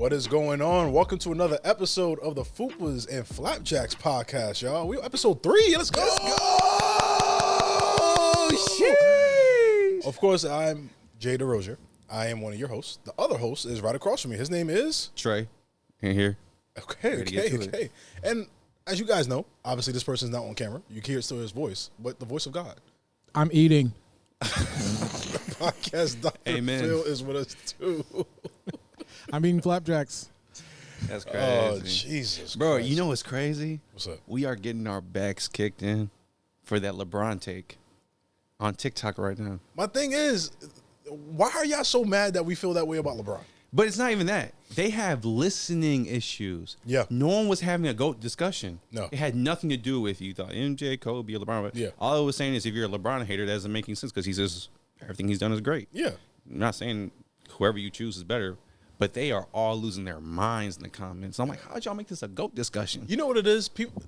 What is going on? Welcome to another episode of the Fupas and Flapjacks Podcast, y'all. We episode 3. Let's go! Shit! Of course, I'm Jay Derosier. I am one of your hosts. The other host is right across from me. His name is Trey. In here. Okay. And as you guys know, obviously this person's not on camera. You can hear still his voice, but the voice of God. I'm eating. Podcast Dr. Amen. Phil is with us too. I'm eating flapjacks. That's crazy. Oh, Jesus Bro, Christ. you know what's crazy? What's up? We are getting our backs kicked in for that LeBron take on TikTok right now. My thing is, why are y'all so mad that we feel that way about LeBron? But it's not even that. They have listening issues. Yeah. No one was having a GOAT discussion. No. It had nothing to do with you thought MJ, Kobe, or LeBron. Yeah. All I was saying is if you're a LeBron hater, that doesn't make any sense because he says everything he's done is great. Yeah. I'm not saying whoever you choose is better, but they are all losing their minds in the comments. I'm like, how'd y'all make this a GOAT discussion? You know what it is? People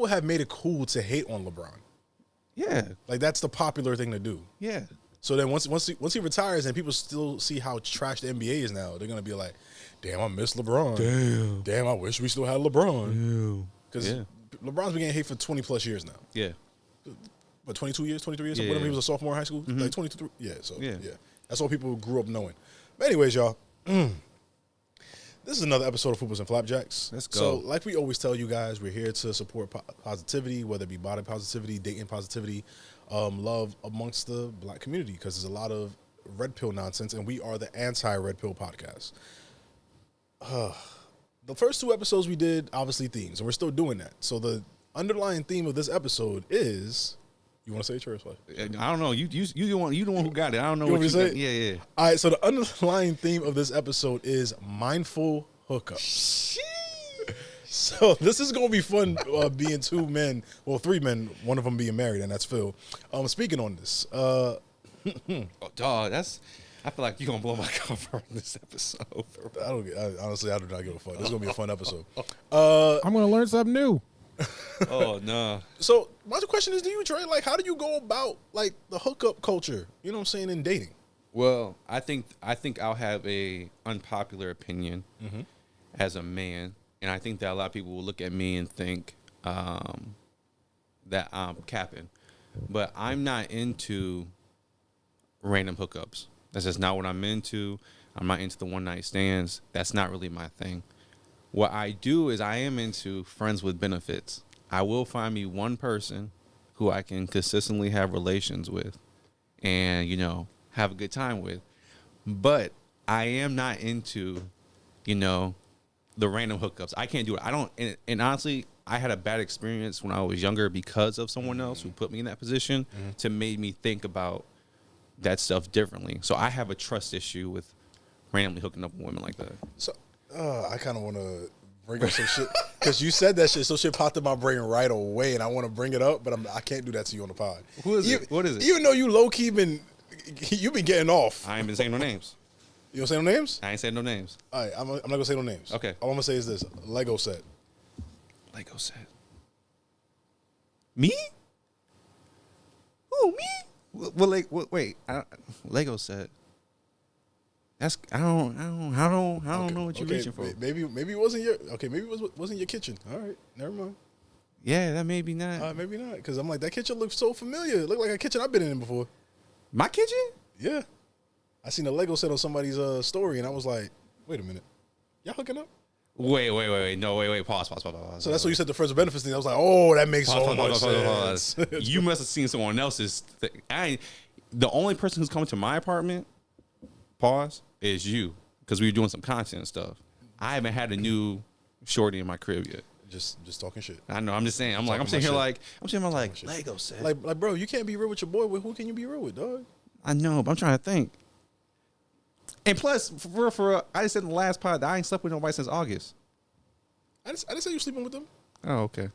have made it cool to hate on LeBron. Yeah. Like, that's the popular thing to do. Yeah. So then once he retires and people still see how trash the NBA is now, they're going to be like, damn, I miss LeBron. Damn, I wish we still had LeBron. Because LeBron's been getting hate for 20-plus years now. Yeah. But 22 years, 23 years, Yeah. whenever he was a sophomore in high school, like 22. Yeah, so Yeah. That's all people grew up knowing. But anyways, y'all, this is another episode of Fupas and Flapjacks. Let's go. So like we always tell you guys, we're here to support positivity, whether it be body positivity, dating positivity, love amongst the black community, because there's a lot of red pill nonsense, and we are the anti-red pill podcast. The first 2 episodes we did, obviously, themes, and we're still doing that. So the underlying theme of this episode is, you want to say it, Trey? I don't know. You the one who got it. I don't know You what want you me to got. say Yeah. All right, so the underlying theme of this episode is mindful hookups. So this is going to be fun being 2 men, well, 3 men, one of them being married, and that's Phil. Speaking on this. Oh, dog, I feel like you're going to blow my cover on this episode. Honestly, I do not give a fuck. This is going to be a fun episode. I'm going to learn something new. Oh, no. So my question is to you, Trey, like, how do you go about, like, the hookup culture, you know what I'm saying, in dating? Well, I think I'll have a unpopular opinion as a man, and I think that a lot of people will look at me and think that I'm capping. But I'm not into random hookups. That's just not what I'm into. I'm not into the one-night stands. That's not really my thing. What I do is I am into friends with benefits. I will find me one person who I can consistently have relations with and, have a good time with. But I am not into, the random hookups. I can't do it. I don't, and honestly, I had a bad experience when I was younger because of someone else who put me in that position to make me think about that stuff differently. So I have a trust issue with randomly hooking up with women like that. So I kind of want to bring up some shit because you said that shit. So shit popped in my brain right away, and I want to bring it up, but I can't do that to you on the pod. Who is it? What is it? Even though you low key been getting off. I ain't been saying no names. You don't say no names? I ain't saying no names. All right, I'm not gonna say no names. Okay. All I'm gonna say is this: Lego set. Lego set. Me? Who, me? Well, like, wait. Lego set. That's I don't know what you're reaching for. Maybe it wasn't your maybe it wasn't your kitchen. All right, never mind. Yeah, that maybe not. Maybe not, because I'm like, that kitchen looks so familiar. It looked like a kitchen I've been in before. My kitchen? Yeah, I seen a Lego set on somebody's story, and I was like, wait a minute, y'all hooking up? Wait. No, wait. Pause. So that's what you said, the friends with benefits thing. I was like, oh, that makes so much sense. You must have seen someone else's the only person who's coming to my apartment, is you, because we were doing some content stuff. I haven't had a new shorty in my crib yet. Just talking shit. I know. I'm just saying. I'm sitting here like Lego set. Like, bro, you can't be real with your boy. Who can you be real with, dog? I know, but I'm trying to think. And plus, I just said in the last pod that I ain't slept with nobody since August. I didn't say you sleeping with them. Oh, okay.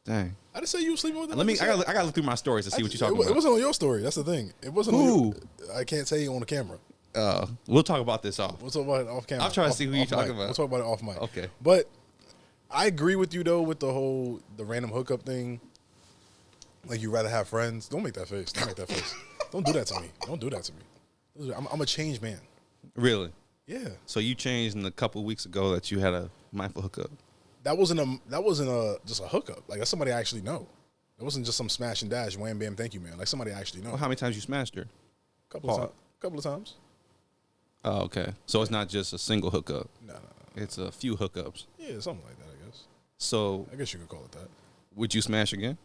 Dang. I didn't say you were sleeping with them. I gotta look through my stories to see what you're talking about. It wasn't on your story. That's the thing. It wasn't. Who? I can't tell you on the camera. We'll talk about this off. We'll talk about it off camera. I'm trying to see who you're talking about. We'll talk about it off mic. Okay. But I agree with you though with the random hookup thing. Like, you rather have friends. Don't make that face. Don't do that to me. I'm a changed man. Really? Yeah. So you changed in a couple weeks ago that you had a mindful hookup. That wasn't just a hookup. Like, that's somebody I actually know. It wasn't just some smash and dash, wham, bam, thank you, man. Like, somebody I actually know. Well, how many times you smashed her? Couple of times. Oh, okay. So it's not just a single hookup. No. It's a few hookups. Yeah, something like that, I guess. So I guess you could call it that. would you smash again?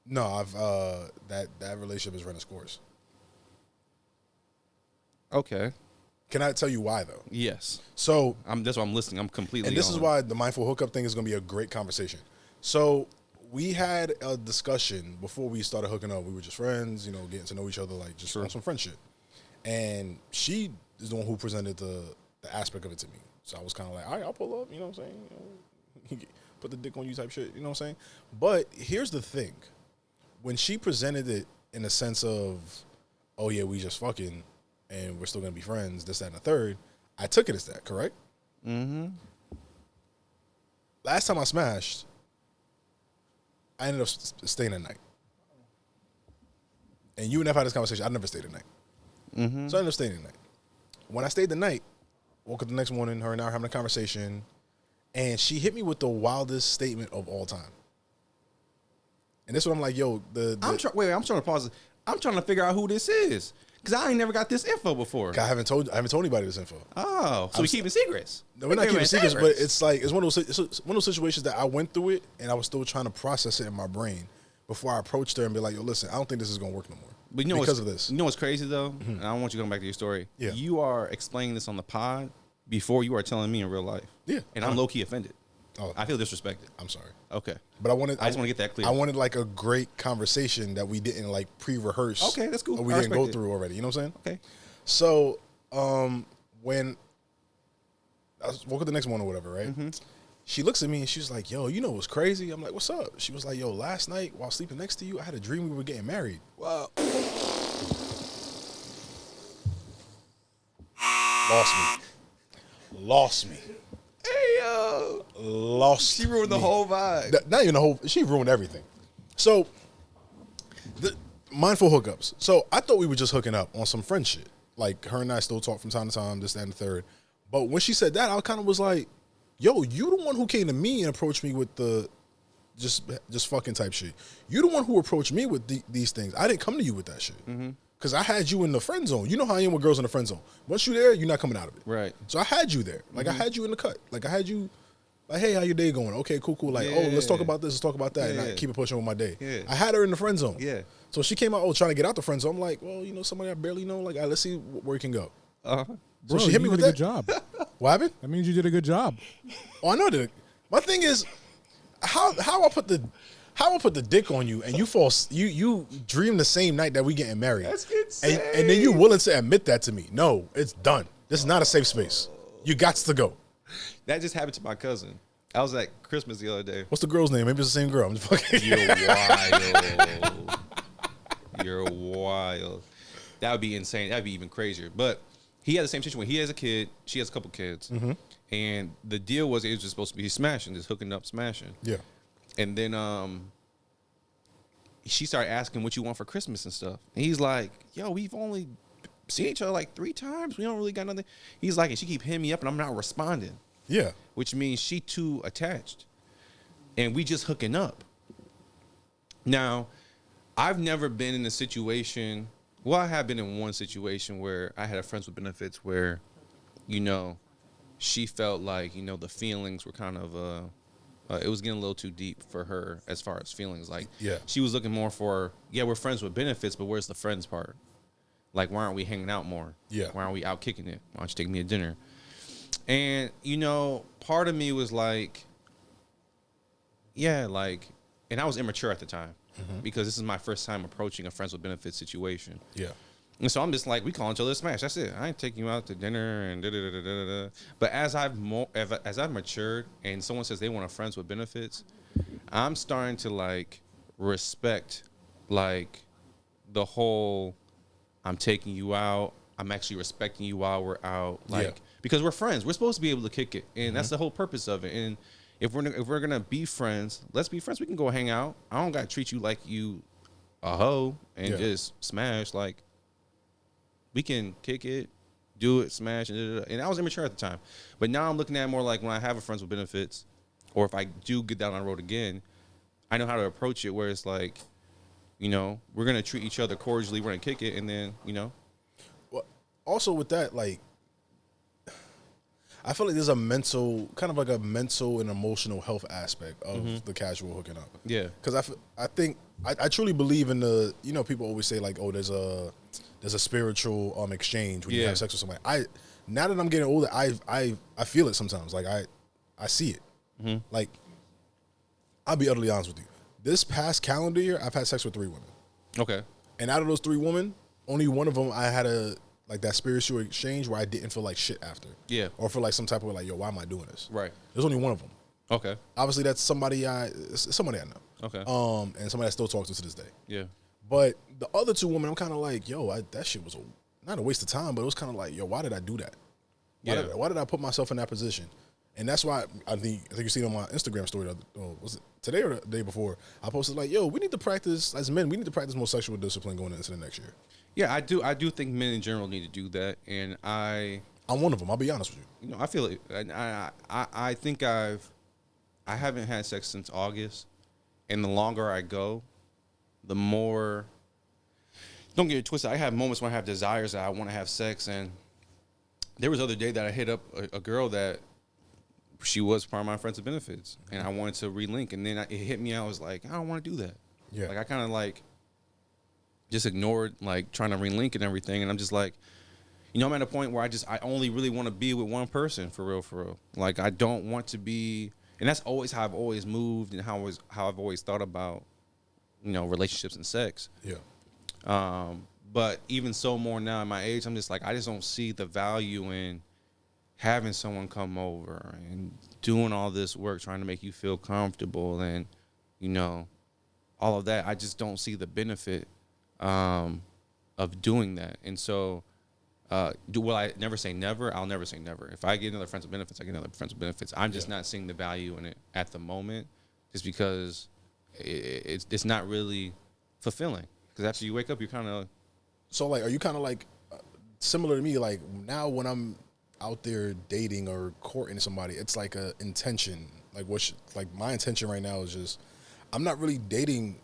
No, I've that relationship is run its course. Okay. Can I tell you why though? Yes. So That's why I'm listening. I'm completely. and this on. is why the mindful hookup thing is going to be a great conversation. So we had a discussion before we started hooking up. We were just friends, getting to know each other, like just on some friendship. And she is the one who presented the aspect of it to me. So I was kind of like, all right, I'll pull up. You know what I'm saying? Put the dick on you type shit. You know what I'm saying? But here's the thing: when she presented it in the sense of, oh yeah, we just fucking and we're still gonna be friends, this, that, and the third, I took it as that, correct? Mm-hmm. Last time I smashed, I ended up staying at night. And you and I had this conversation. I never stayed at night. Mm-hmm. So I ended up staying at night. When I stayed the night, woke up the next morning, her and I were having a conversation, and she hit me with the wildest statement of all time. And this is what I'm like, yo, I'm trying to pause it. I'm trying to figure out who this is. Because I ain't never got this info before. I haven't told anybody this info. Oh, so we keeping secrets. No, we're not keeping secrets, but it's one of those situations that I went through it, and I was still trying to process it in my brain before I approached her and be like, yo, listen, I don't think this is going to work no more. But because of this. You know what's crazy, though? And I don't want you to come back to your story. Yeah. You are explaining this on the pod before you are telling me in real life. Yeah. And I'm low-key offended. Oh, I feel disrespected. I'm sorry. Okay. But I just want to get that clear. I wanted like a great conversation that we didn't like pre-rehearse. Okay, that's cool. Or we I didn't go respect it. through already. You know what I'm saying? Okay. So when I woke up the next morning or whatever, right? Mm-hmm. She looks at me and she's like, yo, you know what's crazy? I'm like, what's up? She was like, yo, last night while sleeping next to you, I had a dream we were getting married. Wow. Lost me. Hey, yo. Lost She ruined the me. whole vibe. Not even the whole, she ruined everything. So, the mindful hookups. So, I thought we were just hooking up on some friend shit. Like, her and I still talk from time to time, this, that, and the third. But when she said that, I kind of was like, yo, you the one who came to me and approached me with the just fucking type shit. You the one who approached me with these things. I didn't come to you with that shit. Because I had you in the friend zone. You know how I am with girls in the friend zone. Once you're there, you're not coming out of it. Right. So I had you there. Like, I had you in the cut. Like, I had you, like, hey, how your day going? Okay, cool. Like, oh, let's talk about this. Let's talk about that. And I Yeah. keep it pushing with my day. Yeah. I had her in the friend zone. Yeah. So she came out, trying to get out the friend zone. I'm like, well, somebody I barely know. Like, let's see where we can go. Uh-huh. So Bro, she hit me you with did a that. good job. What happened? That means you did a good job. Oh, I know that. My thing is, how I put the dick on you and you dream the same night that we getting married. That's insane. And then you willing to admit that to me. No, it's done. This is not a safe space. You got to go. That just happened to my cousin. I was at Christmas the other day. What's the girl's name? Maybe it's the same girl. I'm just fucking. You're wild. You're wild. That would be insane. That'd be even crazier. But he had the same situation. He has a kid. She has a couple kids. Mm-hmm. And the deal was it was just supposed to be smashing, just hooking up, smashing. Yeah. And then she started asking what you want for Christmas and stuff. And he's like, yo, we've only seen each other like 3 times. We don't really got nothing. He's like, and she keep hitting me up and I'm not responding. Yeah. Which means she too attached. And we just hooking up. Now, I've never been in a situation, well, I have been in one situation where I had a friends with benefits where, she felt like, the feelings were kind of, it was getting a little too deep for her as far as feelings. Like, Yeah. she was looking more for, yeah, we're friends with benefits, but where's the friends part? Like, why aren't we hanging out more? Yeah. Why aren't we out kicking it? Why don't you take me to dinner? And, part of me was like, yeah, like, and I was immature at the time because this is my first time approaching a friends with benefits situation. Yeah. And so I'm just like, we calling each other smash. That's it. I ain't taking you out to dinner and da-da-da-da-da-da. But as I've matured and someone says they want a friends with benefits, I'm starting to, like, respect, like, the whole I'm taking you out. I'm actually respecting you while we're out. Like, because we're friends. We're supposed to be able to kick it. And that's the whole purpose of it. And if we're going to be friends, let's be friends. We can go hang out. I don't got to treat you like you a hoe and just smash. Like, we can kick it, do it, smash, and I was immature at the time. But now I'm looking at it more like when I have a friends with benefits, or if I do get down on the road again, I know how to approach it where it's like, you know, we're going to treat each other cordially, we're going to kick it, and then, you know. Well, also with that, like, I feel like there's a mental, kind of like a mental and emotional health aspect of the casual hooking up. Yeah. Because I truly believe in the, you know, people always say like, oh, there's a spiritual exchange when you have sex with somebody. Now that I'm getting older, I feel it sometimes. Like I see it. Like, I'll be utterly honest with you. This past calendar year, I've had sex with 3 women. Okay. And out of those 3 women, only one of them I had that spiritual exchange where I didn't feel like shit after. Yeah. Or feel like some type of like, yo, why am I doing this? Right. There's only one of them. Okay. Obviously, that's somebody I know. Okay. And somebody I still talk to this day. Yeah. But the other 2 women, I'm kind of like, yo, that shit was not a waste of time, but it was kind of like, yo, why did I do that? Why did I put myself in that position? And that's why I think you seen on my Instagram story, was it today or the day before? I posted like, yo, we need to practice, as men, we need to practice more sexual discipline going into the next year. Yeah, I do think men in general need to do that, and I'm one of them. I'll be honest with you. You know, I feel it. I think I haven't had sex since August, and the longer I go, the more. Don't get it twisted. I have moments when I have desires that I want to have sex, and there was the other day that I hit up a girl that she was part of my friends with benefits, and I wanted to relink, and then it hit me. I was like, I don't want to do that. Yeah. Like I kind of like just ignored like trying to relink and everything, and I'm just like, you know, I'm at a point where I only really want to be with one person for real. Like I don't want to be, and that's always how I've always moved and how I've always thought about, you know, relationships and sex. Yeah. But even so more now at my age, I'm just like, I just don't see the value in having someone come over and doing all this work, trying to make you feel comfortable and, you know, all of that. I just don't see the benefit of doing that. And so, will I never say never? I'll never say never. If I get another friends with benefits, I get another friends with benefits. I'm just not seeing the value in it at the moment, just because it's not really fulfilling. Because after you wake up, you're kind of. So, like, are you kind of like similar to me? Like, now when I'm out there dating or courting somebody, it's like a intention. Like, my intention right now is just, I'm not really dating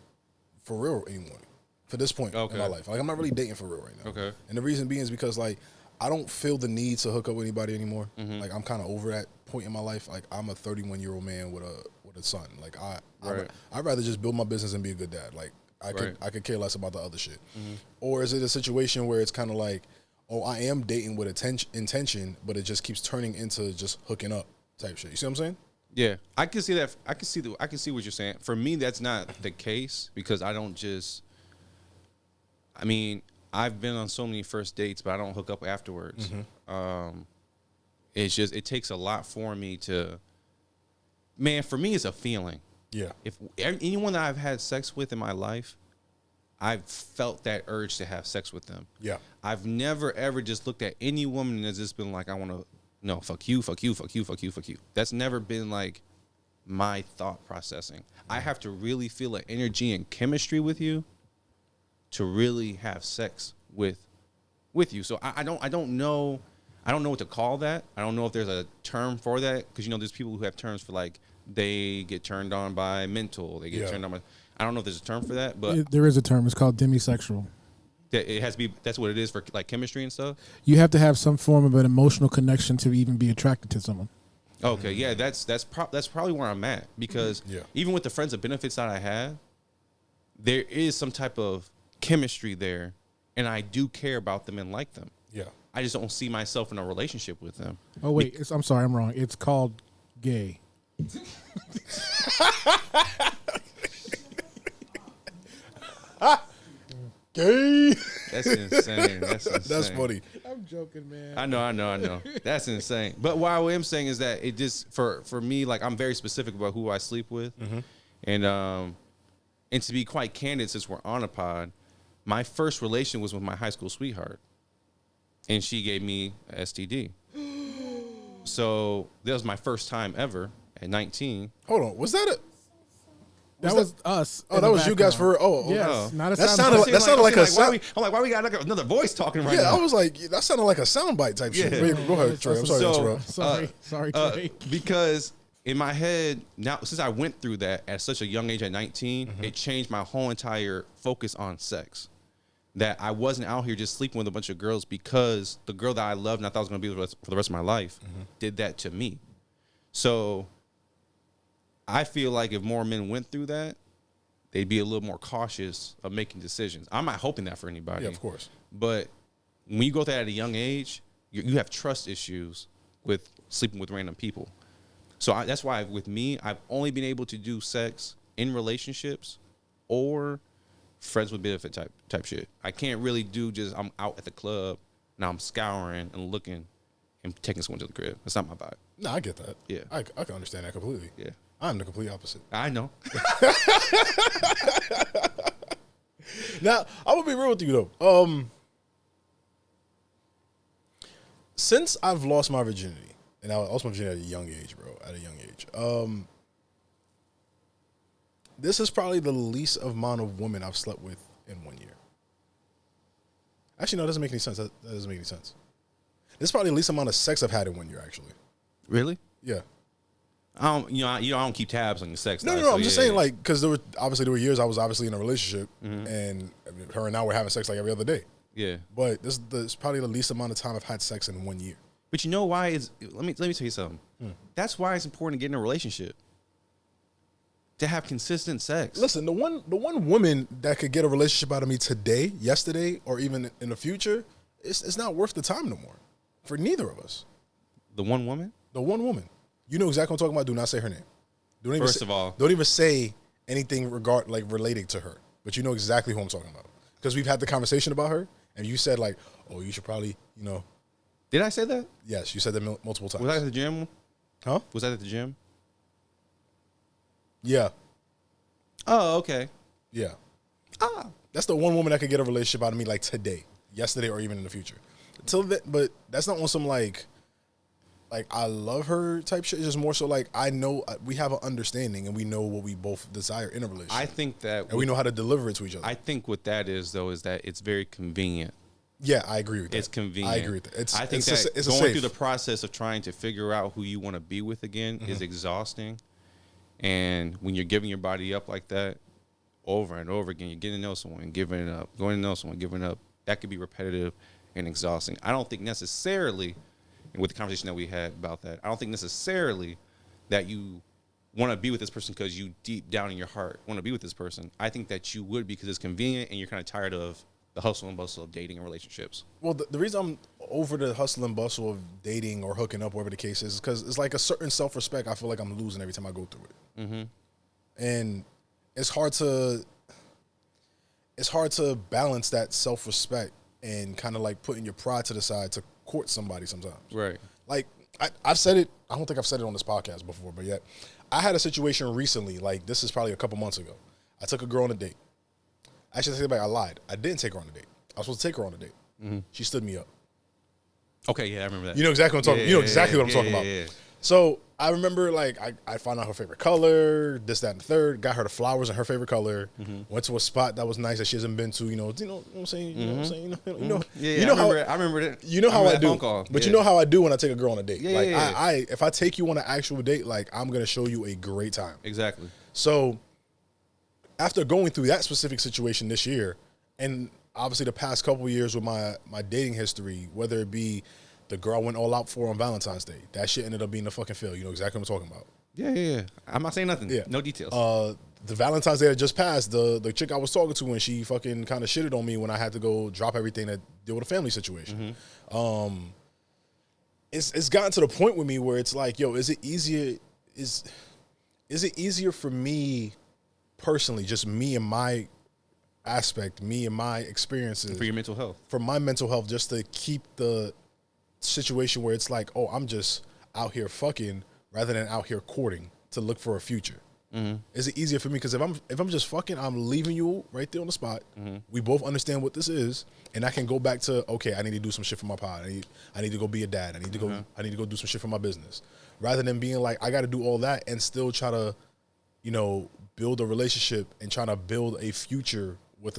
for real anymore. For this point in my life. Like, I'm not really dating for real right now. Okay. And the reason being is because, like, I don't feel the need to hook up with anybody anymore. Mm-hmm. Like, I'm kind of over that point in my life. Like, I'm a 31-year-old man with a son. Like, I'd rather just build my business and be a good dad. Like, I could care less about the other shit. Mm-hmm. Or is it a situation where it's kind of like, oh, I am dating with intention, but it just keeps turning into just hooking up type shit. You see what I'm saying? Yeah, I can see that. I can see what you're saying. For me, that's not the case because I don't just. I mean, I've been on so many first dates, but I don't hook up afterwards. Mm-hmm. It's just, it takes a lot for me to. Man, for me, it's a feeling. Yeah. If anyone that I've had sex with in my life, I've felt that urge to have sex with them. Yeah. I've never ever just looked at any woman and has just been like, I want to. No, fuck you, fuck you, fuck you, fuck you, fuck you. That's never been like my thought processing. I have to really feel an energy and chemistry with you to really have sex with you. So I don't know what to call that. I don't know if there's a term for that, because you know there's people who have terms for like they get turned on by mental, they get turned on by. I don't know if there's a term for that, but there is a term. It's called demisexual. It has to be. That's what it is for like chemistry and stuff. You have to have some form of an emotional connection to even be attracted to someone. Okay, yeah, that's probably where I'm at, because even with the friends of benefits that I have, there is some type of chemistry there, and I do care about them and like them. Yeah, I just don't see myself in a relationship with them. Oh wait, I'm sorry, I'm wrong. It's called gay. Gay. That's insane. That's funny. I'm joking, man. I know. That's insane. But what I am saying is that it just for me, like, I'm very specific about who I sleep with, mm-hmm. And to be quite candid, since we're on a pod, my first relation was with my high school sweetheart, and she gave me a STD. So that was my first time ever at 19. Hold on, was that That was us. Oh, that was you guys for. Yes, not a that sound. sounded like a sound. why we got like another voice talking right Yeah, now? I was like, that sounded like a soundbite type shit. Yeah. Wait, go ahead, Trey. I'm sorry to interrupt. Sorry, Trey. Because in my head now, since I went through that at such a young age, at 19, it changed my whole entire focus on sex. That I wasn't out here just sleeping with a bunch of girls because the girl that I loved and I thought was going to be with for the rest of my life did that to me. So I feel like if more men went through that, they'd be a little more cautious of making decisions. I'm not hoping that for anybody. Yeah, of course. But when you go through that at a young age, you have trust issues with sleeping with random people. So that's why with me, I've only been able to do sex in relationships or friends with benefit type shit. I can't really do just I'm out at the club, now I'm scouring and looking and taking someone to the crib. That's not my vibe. No, I get that. Yeah. I can understand that completely. Yeah. I'm the complete opposite. I know. Now, I will be real with you though. Since I've lost my virginity, and I lost my virginity at a young age, bro. At a young age. This is probably the least amount of women I've slept with in 1 year. Actually, no, it doesn't make any sense. That doesn't make any sense. This is probably the least amount of sex I've had in 1 year, actually. Really? Yeah. I don't keep tabs on your sex life. No. I'm just saying, like, because there were years I was obviously in a relationship, and her and I were having sex like every other day. Yeah. But this is probably the least amount of time I've had sex in 1 year. But you know why is let me tell you something. That's why it's important to get in a relationship. To have consistent sex. Listen, the one woman that could get a relationship out of me today, yesterday, or even in the future, it's not worth the time no more. For neither of us. The one woman? The one woman. You know exactly what I'm talking about. Do not say her name. Don't even say anything relating to her. But you know exactly who I'm talking about. Because we've had the conversation about her, and you said like, oh, you should probably, Did I say that? Yes, you said that multiple times. Was that at the gym? Huh? Was that at the gym? Yeah. Oh, okay. Yeah. That's the one woman that could get a relationship out of me like today, yesterday, or even in the future. But that's not on some like I love her type shit. It's just more so like I know we have an understanding and we know what we both desire in a relationship. I think that... And we know how to deliver it to each other. I think what that is, though, is that it's very convenient. Yeah, I agree with that. It's convenient. I agree with that. I think that going through the process of trying to figure out who you want to be with again is exhausting. And when you're giving your body up like that over and over again, you're getting to know someone, giving it up, going to know someone, giving it up. That could be repetitive and exhausting. I don't think necessarily, and with the conversation that we had about that, I don't think necessarily that you want to be with this person because you deep down in your heart want to be with this person. I think that you would because it's convenient and you're kind of tired of the hustle and bustle of dating and relationships. Well, the reason I'm over the hustle and bustle of dating or hooking up, whatever the case is because it's like a certain self-respect I feel like I'm losing every time I go through it. And it's hard to balance that self-respect and kind of like putting your pride to the side to court somebody sometimes. Right. Like I've said it. I don't think I've said it on this podcast before, but yet I had a situation recently. Like this is probably a couple months ago. I took a girl on a date. Actually, I take it back. I lied. I didn't take her on a date. I was supposed to take her on a date. She stood me up. Okay, yeah, I remember that. You know exactly what I'm talking. You know exactly what I'm talking about. Yeah. So I remember like I found out her favorite color, this, that, and the third. Got her the flowers in her favorite color. Went to a spot that was nice that she hasn't been to. You know what I'm saying? You know what I'm saying? I remember it. You know how I do. But you know how I do when I take a girl on a date. Yeah, like yeah. if I take you on an actual date, like I'm gonna show you a great time. Exactly. So after going through that specific situation this year, and obviously the past couple of years with my dating history, whether it be the girl I went all out for on Valentine's Day, that shit ended up being a fucking fail. You know exactly what I'm talking about. Yeah. I'm not saying nothing. Yeah. No details. The Valentine's Day that just passed, the chick I was talking to when she fucking kind of shitted on me when I had to go drop everything to deal with a family situation. It's gotten to the point with me where it's like, yo, is it easier for me personally, just me and my aspect, me and my experiences, for your mental health, for my mental health, just to keep the situation where it's like, oh, I'm just out here fucking rather than out here courting to look for a future. Is it easier for me? Because if I'm just fucking, I'm leaving you right there on the spot. We both understand what this is, and I can go back to, okay, I need to do some shit for my pod. I need to go be a dad. I need to go do some shit for my business, rather than being like I got to do all that and still try to, build a relationship and trying to build a future with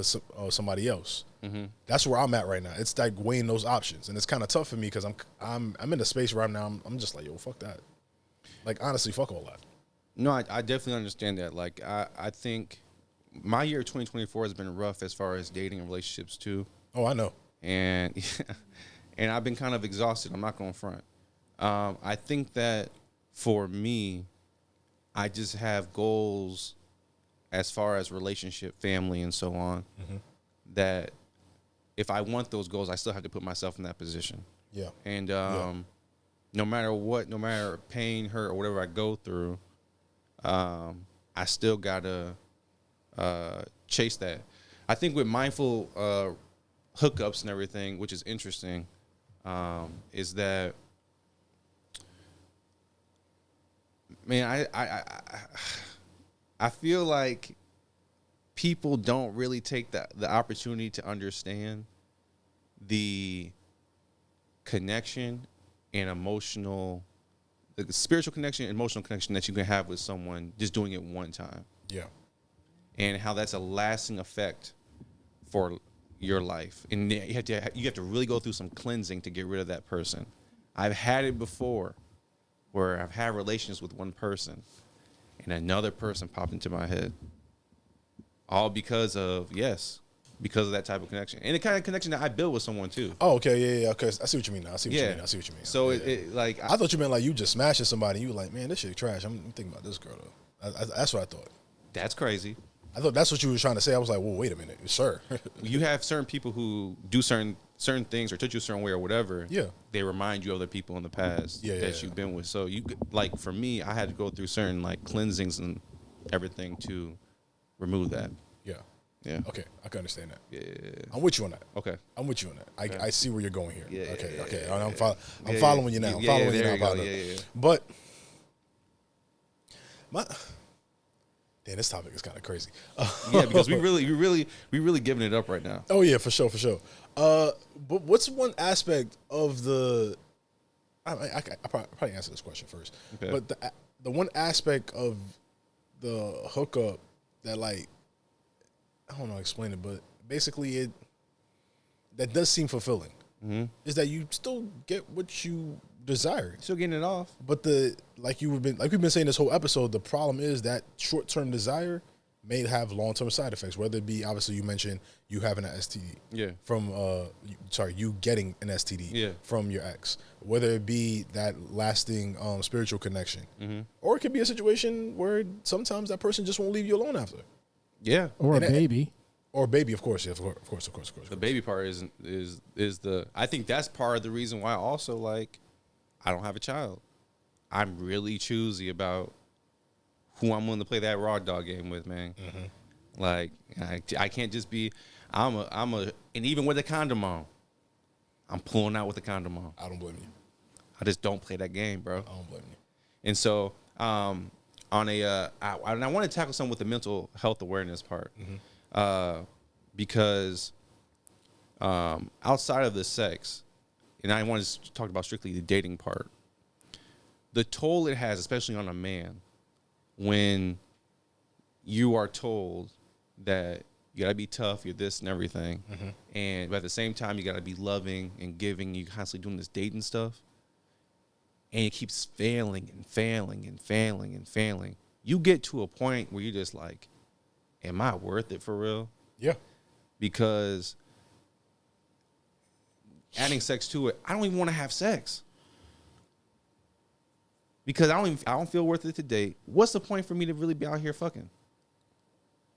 somebody else. Mm-hmm. That's where I'm at right now. It's like weighing those options, and it's kind of tough for me because I'm in a space right now. I'm just like, yo, fuck that. Like, honestly, fuck all that. No, I definitely understand that. Like, I think my year 2024 has been rough as far as dating and relationships too. Oh, I know. And and I've been kind of exhausted. I'm not going to front. I think that for me, I just have goals as far as relationship, family, and so on, that if I want those goals, I still have to put myself in that position. Yeah. And no matter what, no matter pain, hurt, or whatever I go through, I still got to chase that. I think with mindful hookups and everything, which is interesting, is that, man, I feel like people don't really take the opportunity to understand the connection and the spiritual connection and emotional connection that you can have with someone just doing it one time. Yeah. And how that's a lasting effect for your life. And you have to really go through some cleansing to get rid of that person. I've had it before where I've had relations with one person and another person popped into my head. All because of that type of connection. And the kind of connection that I built with someone too. Oh, okay, yeah. Okay, I see what you mean now. I see what you mean. So yeah. it like I thought you meant like you just smashing somebody and you were like, man, this shit trash. I'm thinking about this girl though. That's what I thought. That's crazy. I thought that's what you were trying to say. I was like, well, wait a minute, sir. You have certain people who do certain things or touch you a certain way or whatever. Yeah. They remind you of the people in the past that you've been with. So you like, for me, I had to go through certain like cleansings and everything to remove that. Yeah. Yeah. Okay, I can understand that. Yeah. I'm with you on that. Okay. I'm with you on that. I see where you're going here. Yeah. Okay. I'm following you now. I'm following you now. Yeah. But damn, this topic is kind of crazy. Yeah, because we really giving it up right now. Oh yeah, for sure. But what's one aspect of the? I probably answer this question first. Okay. But the one aspect of the hookup that, like, I don't know how to explain it, but basically that does seem fulfilling. Mm-hmm. Is that you still get what you desire, still getting it off, but like we've been saying this whole episode, the problem is that short-term desire may have long-term side effects. Whether it be, obviously, you mentioned you having an STD, from you getting an STD, from your ex. Whether it be that lasting spiritual connection, or it could be a situation where sometimes that person just won't leave you alone after. Yeah, or a baby. Or baby, of course, of course. The baby part is the. I think that's part of the reason why also, like, I don't have a child. I'm really choosy about who I'm willing to play that raw dog game with, man. Mm-hmm. Like, I can't just be. And even with a condom on, I'm pulling out with a condom on. I don't blame you. I just don't play that game, bro. I don't blame you. And so, I want to tackle something with the mental health awareness part. Because outside of the sex, and I want to talk about strictly the dating part, the toll it has, especially on a man, when you are told that you gotta be tough, you're this and everything, and but at the same time you gotta be loving and giving. You constantly doing this dating stuff, and it keeps failing and failing and failing and failing. You get to a point where you're just like, am I worth it for real? Yeah. Because adding sex to it, I don't even want to have sex. Because I don't feel worth it to date. What's the point for me to really be out here fucking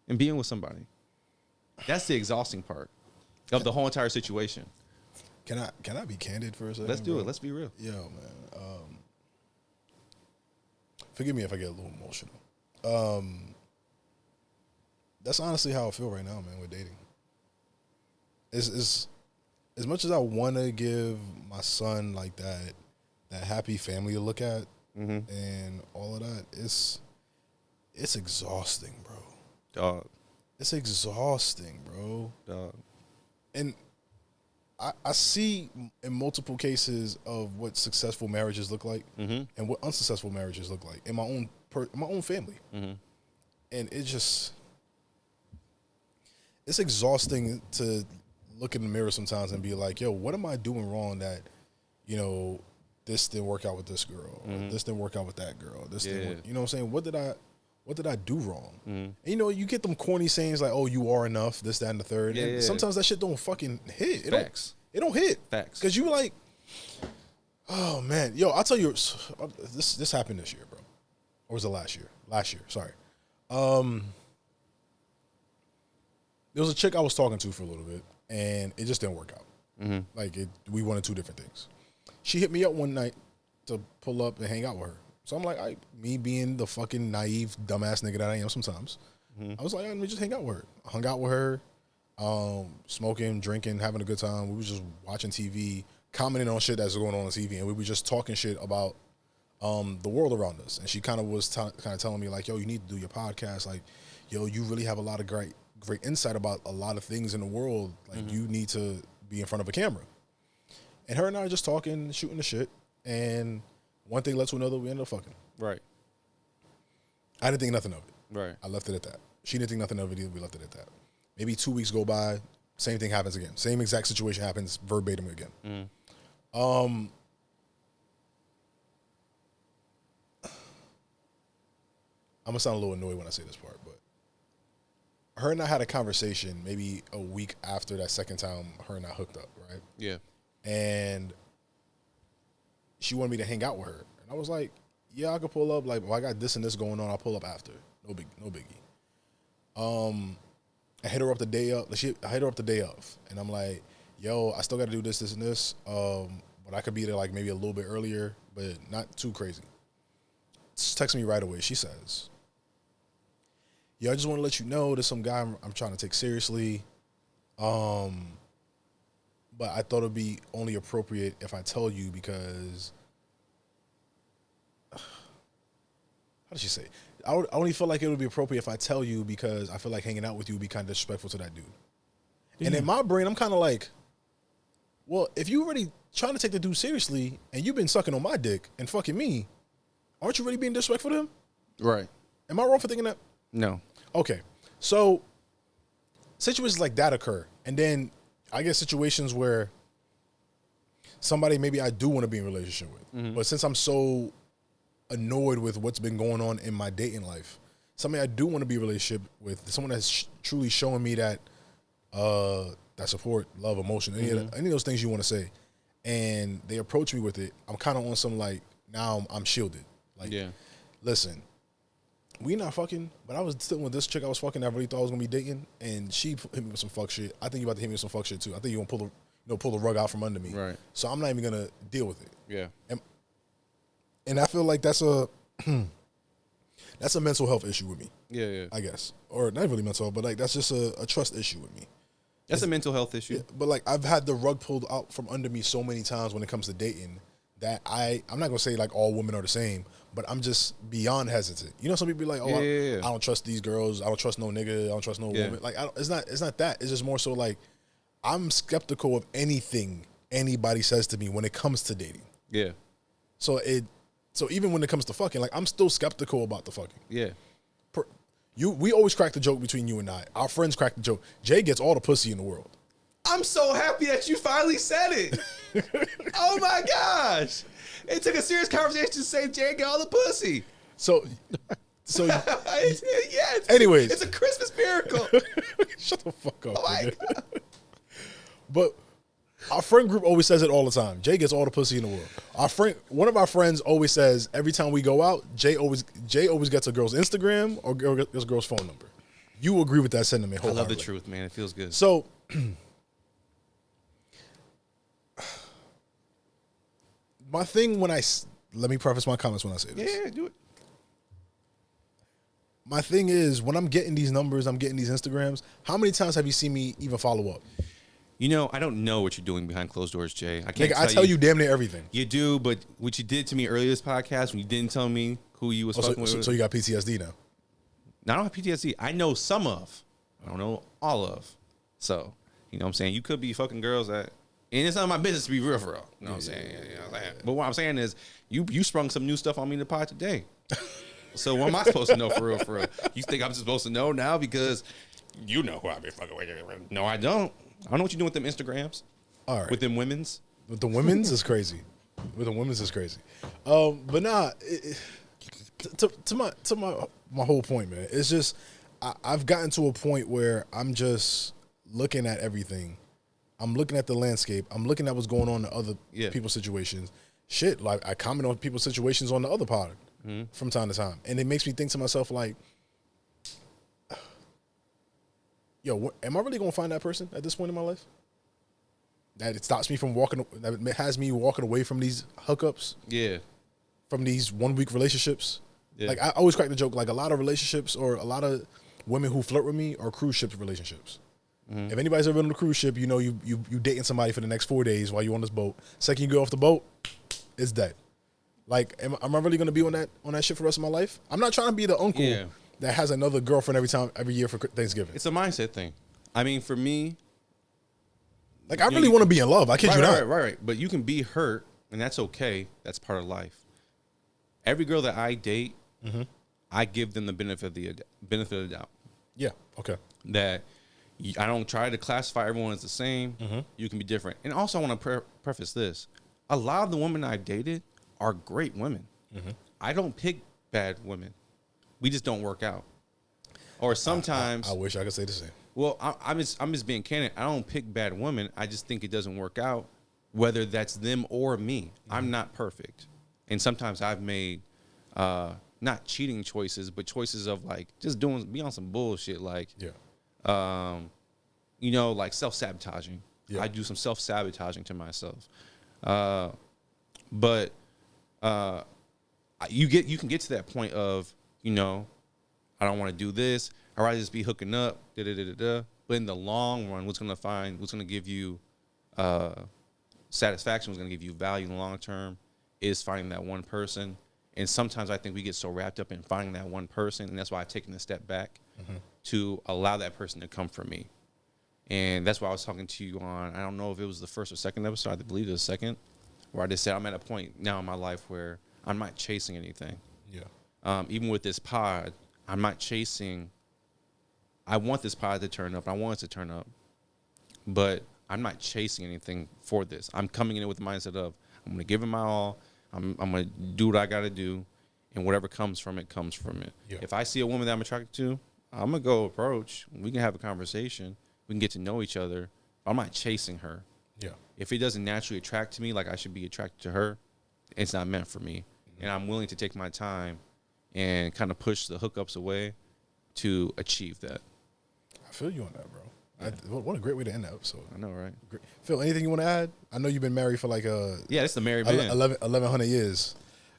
and being with somebody? That's the exhausting part of the whole entire situation. Can I be candid for a second? Let's do it. Let's be real. Yo, man. Forgive me if I get a little emotional. That's honestly how I feel right now, man, with dating. Is as much as I want to give my son like that happy family to look at, and all of that, it's exhausting, bro. Dog. It's exhausting, bro. Dog. And I see in multiple cases of what successful marriages look like, and what unsuccessful marriages look like in my own family. And it's exhausting to look in the mirror sometimes and be like, yo, what am I doing wrong that, you know, this didn't work out with this girl, or this didn't work out with that girl, this didn't work, you know what I'm saying? What did I do wrong? And, you know, you get them corny sayings like, oh, you are enough, this, that, and the third. And sometimes that shit don't fucking hit. Facts. It don't hit. Facts. Because you like, oh, man. Yo, I'll tell you, this happened this year, bro. Or was it last year? Last year, sorry. There was a chick I was talking to for a little bit, and it just didn't work out. Like, we wanted two different things. She hit me up one night to pull up and hang out with her. So I'm like, me being the fucking naive, dumbass nigga that I am sometimes, I was like, let me just hang out with her. I hung out with her, smoking, drinking, having a good time. We was just watching TV, commenting on shit that's going on TV, and we were just talking shit about the world around us. And she kind of was telling me like, yo, you need to do your podcast. Like, yo, you really have a lot of great insight about a lot of things in the world. Like, you need to be in front of a camera. And her and I are just talking, shooting the shit, and one thing led to another. We ended up fucking. Right. I didn't think nothing of it. Right. I left it at that. She didn't think nothing of it either. We left it at that. Maybe 2 weeks go by, same thing happens again. Same exact situation happens verbatim again. I'm gonna sound a little annoyed when I say this part, but her and I had a conversation maybe a week after that second time her and I hooked up, right? Yeah. And she wanted me to hang out with her. And I was like, yeah, I could pull up. Like, if I got this and this going on, I'll pull up after. No biggie. I hit her up the day up. I hit her up the day of. And I'm like, yo, I still got to do this, and this. But I could be there like maybe a little bit earlier, but not too crazy. Just text me right away. She says, yo, I just want to let you know there's some guy I'm trying to take seriously. But I thought it'd be only appropriate if I tell you because, how did she say? I only feel like it would be appropriate if I tell you because I feel like hanging out with you would be kind of disrespectful to that dude. Yeah. And in my brain, I'm kind of like, well, if you already trying to take the dude seriously and you've been sucking on my dick and fucking me, aren't you really being disrespectful to him? Right. Am I wrong for thinking that? No. Okay. So situations like that occur. And then I get situations where somebody maybe I do want to be in a relationship with. But since I'm so annoyed with what's been going on in my dating life, somebody I do want to be in a relationship with, someone that's truly showing me that that support, love, emotion, any of those things you want to say, and they approach me with it, I'm kind of on some like, now I'm shielded. Like, listen, we not fucking, but I was still with this chick I was fucking that I really thought I was gonna be dating, and she hit me with some fuck shit. I think you about to hit me with some fuck shit too. I think you gonna pull the rug out from under me. Right. So I'm not even gonna deal with it. Yeah. And I feel like that's a mental health issue with me. Yeah. I guess, or not really mental health, but like that's just a trust issue with me. That's a mental health issue. Yeah, but like I've had the rug pulled out from under me so many times when it comes to dating that I'm not gonna say like all women are the same, but I'm just beyond hesitant. You know, some people be like, oh, I don't trust these girls. I don't trust no nigga. I don't trust no woman. Like it's not that. It's just more so like I'm skeptical of anything anybody says to me when it comes to dating. Yeah. So even when it comes to fucking, like I'm still skeptical about the fucking. Yeah. We always crack the joke between you and I. Our friends crack the joke. Jay gets all the pussy in the world. I'm so happy that you finally said it. Oh my gosh. It took a serious conversation to say Jay got all the pussy. So anyways. It's a Christmas miracle. Shut the fuck up. Oh my God. But our friend group always says it all the time. Jay gets all the pussy in the world. One of our friends always says every time we go out, Jay always gets a girl's Instagram or gets a girl's phone number. You agree with that sentiment? I love the truth, man. It feels good. So, my thing let me preface my comments when I say this. Yeah, do it. My thing is when I'm getting these numbers, I'm getting these Instagrams. How many times have you seen me even follow up? You know, I don't know what you're doing behind closed doors, Jay. I tell you damn near everything. You do, but what you did to me earlier this podcast when you didn't tell me who you was fucking with. So you got PTSD now? No, I don't have PTSD. I know some of. I don't know all of. So, you know what I'm saying? You could be fucking girls that, and it's not my business to be real for real. You know what I'm saying? But what I'm saying is, you sprung some new stuff on me in the pod today. So what am I supposed to know for real? For real? You think I'm supposed to know now because you know who I've been fucking with? No, I don't. I don't know what you're doing with them Instagrams. All right. With them women's. With the women's is crazy. But nah. To my whole point, man. It's just I've gotten to a point where I'm just looking at everything. I'm looking at the landscape. I'm looking at what's going on in other people's situations. Shit, like I comment on people's situations on the other pod from time to time, and it makes me think to myself like, yo, am I really gonna find that person at this point in my life? That it stops me from walking. That it has me walking away from these hookups. Yeah. From these 1 week relationships. Yeah. Like I always crack the joke. Like a lot of relationships or a lot of women who flirt with me are cruise ship relationships. If anybody's ever been on a cruise ship, you know you dating somebody for the next 4 days while you're on this boat. Second you go off the boat, it's dead. Like, am I really gonna be on that ship for the rest of my life? I'm not trying to be the uncle that has another girlfriend every year for Thanksgiving. It's a mindset thing. I mean, for me, like I really want to be in love. I kid you not. Right. But you can be hurt, and that's okay. That's part of life. Every girl that I date, I give them the benefit of the doubt. Yeah. Okay. That I don't try to classify everyone as the same. You can be different. And also, I want to preface this: a lot of the women I've dated are great women. I don't pick bad women. We just don't work out. Or sometimes I wish I could say the same. Well, I'm just being candid. I don't pick bad women. I just think it doesn't work out, whether that's them or me. I'm not perfect. And sometimes I've made not cheating choices, but choices of like just be on some bullshit, like like self-sabotaging. I do some self-sabotaging to myself. But you can get to that point of, I don't want to do this. I'd rather just be hooking up, But in the long run, what's going to give you satisfaction, what's going to give you value in the long term is finding that one person. And sometimes I think we get so wrapped up in finding that one person, and that's why I've taken a step back to allow that person to come for me. And that's why I was talking to you on, I don't know if it was the first or second episode, I believe it was the second, where I just said I'm at a point now in my life where I'm not chasing anything. Yeah. Even with this pod, I'm not chasing. I want this pod to turn up. I want it to turn up. But I'm not chasing anything for this. I'm coming in with the mindset of I'm going to give it my all. I'm going to do what I got to do. And whatever comes from it, comes from it. Yeah. If I see a woman that I'm attracted to, I'm going to go approach. We can have a conversation. We can get to know each other. I'm not chasing her. Yeah. If it doesn't naturally attract to me like I should be attracted to her, it's not meant for me. And I'm willing to take my time and kind of push the hookups away to achieve that. I feel you on that, bro. Yeah. What a great way to end the episode. I know, right? Great. Phil, anything you want to add? I know you've been married for like it's the married man. 1100 years.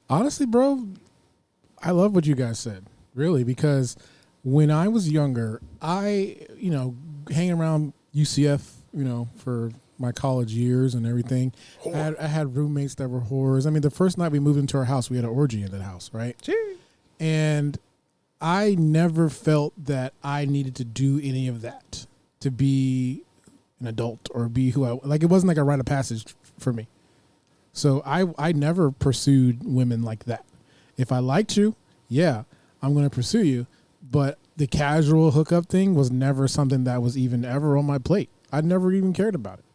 Honestly, bro, I love what you guys said, really, because when I was younger, I, hanging around UCF, for my college years and everything, I had roommates that were whores. I mean, the first night we moved into our house, we had an orgy in that house, right? Gee. And I never felt that I needed to do any of that to be an adult or be who it wasn't like a rite of passage for me. So I never pursued women like that. If I liked you, yeah, I'm going to pursue you. But the casual hookup thing was never something that was even ever on my plate. I never even cared about it.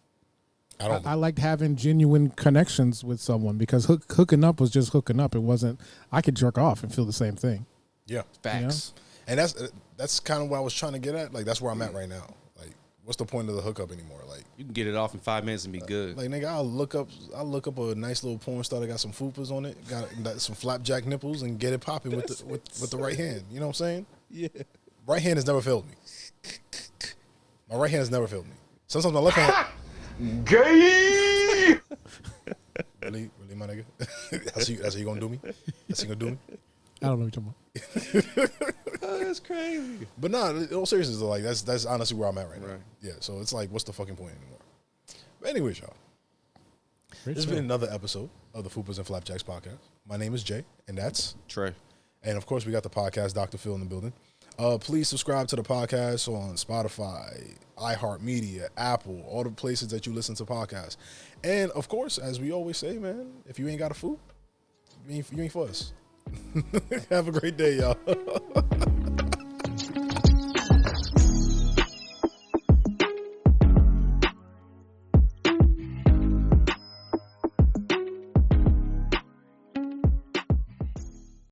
I liked having genuine connections with someone because hooking up was just hooking up. It wasn't, I could jerk off and feel the same thing. Yeah. Facts. And that's kind of what I was trying to get at. Like, that's where I'm at right now. Like, what's the point of the hookup anymore? Like, you can get it off in 5 minutes and be good. Like, nigga, I'll look up a nice little porn star that got some fupas on it, got some flapjack nipples, and get it popping with the right hand. You know what I'm saying? Yeah. Right hand has never failed me. My right hand has never failed me. Sometimes my left hand. Gay. Really, my nigga. That's how you gonna do me? That's how you gonna do me? I don't know what you're talking about. Oh, that's crazy. But nah, in all seriousness, like that's honestly where I'm at right now. Yeah, so it's like, what's the fucking point anymore? But anyways, y'all. This has been another episode of the Fupas and Flapjacks Podcast. My name is Jay, and that's Trey. And of course, we got the podcast, Dr. Phil, in the building. Please subscribe to the podcast on Spotify, iHeartMedia, Apple, all the places that you listen to podcasts. And of course, as we always say, man, if you ain't got a food, you ain't for us. Have a great day, y'all.